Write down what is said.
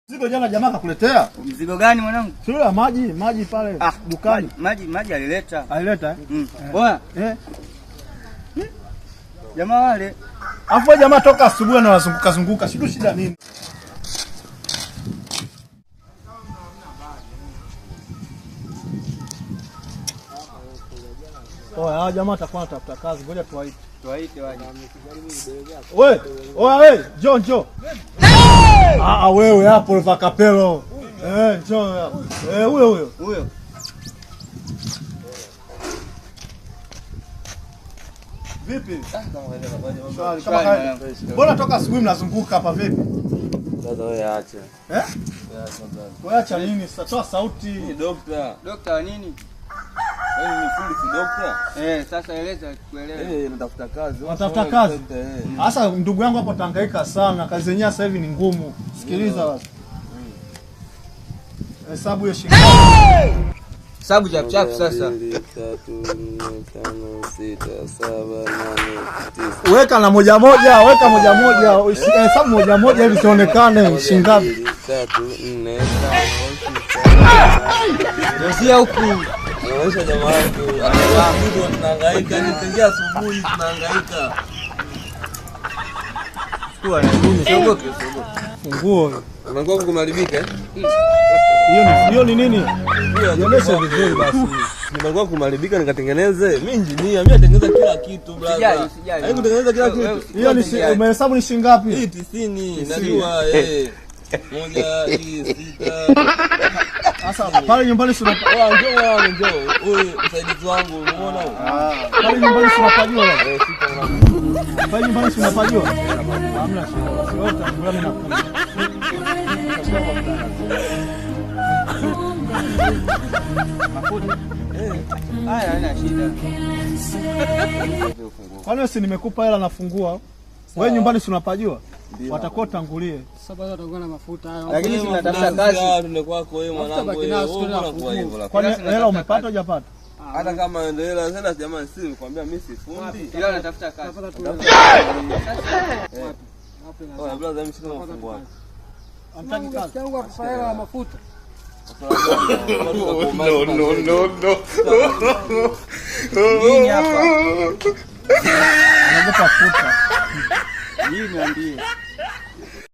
Mzigo jana jamaa kakuletea? Mzigo gani mwanangu? Sio maji pale dukani. Maji alileta. Alileta? Poa. Jamaa wale. Afu jamaa toka asubuhi na wazunguka. Sio shida nini? Hawa jamaa atakuwa anatafuta kazi. Ngoja tuwaite. Tuwaite waje. Wewe, njoo. Wewe hapo Alfa Kapelo. Njoo hapo. Huyo. Vipi? Mbona toka asubuhi mnazunguka hapa vipi? Sasa wewe acha. Wewe acha nini? Toa sauti. Ni dokta. Dokta wa nini? Wewe ni fundi si dokta? Sasa eleza tuelewe. Natafuta kazi. Unatafuta kazi? Sasa ndugu yangu hapo tahangaika sana. Kazi yenyewe sasa hivi ni ngumu. Sikiliza basi. Hesabu hiyo shilingi. Hesabu chap sasa. 2 3 4 5 6 7 8 9. Weka na moja. Hesabu moja ili sionekane shilingi ngapi. 3 4 5 Ndio huku. Anaonyesha jamaa wake. Anakuwa tunahangaika, nitangia asubuhi tunahangaika. Kwa nini siogope? Funguo. Unakuwa kumaribika Hiyo ni nini? Nionyeshe vizuri basi. Nimekuwa kumaribika nikatengeneze. Mimi engineer, mimi natengeneza kila kitu brother. Haiko kutengeneza kila kitu. Hiyo ni umehesabu ni shilingi ngapi? Hii 90. Najua moja hii 6. Sasa pale nyumbani si unapajua. Njoo. Wewe msaidizi wangu umeona huko? Pale nyumbani si unapajua. Pale nyumbani si unapajua. Hamna shida. Siota ngulani na kuja. Haya haina shida. Kwani si nimekupa hela nafungua? Wewe nyumbani si unapajua? Watakuwa tangulie. Sasa watakuwa na mafuta hayo. Lakini tunatafuta kazi. Tuende kwako wewe mwanangu wewe. Unakuwa hivyo. Kwani hela umepata hujapata? Hata kama endelea sasa jamani si nikwambia mimi si fundi. Ila natafuta kazi. Oh, brother mimi sina mafungu wako. Amtaki kazi. Yangu akupa hela ya mafuta. No. Nini hapa? Anagopa futa. Nini niambie?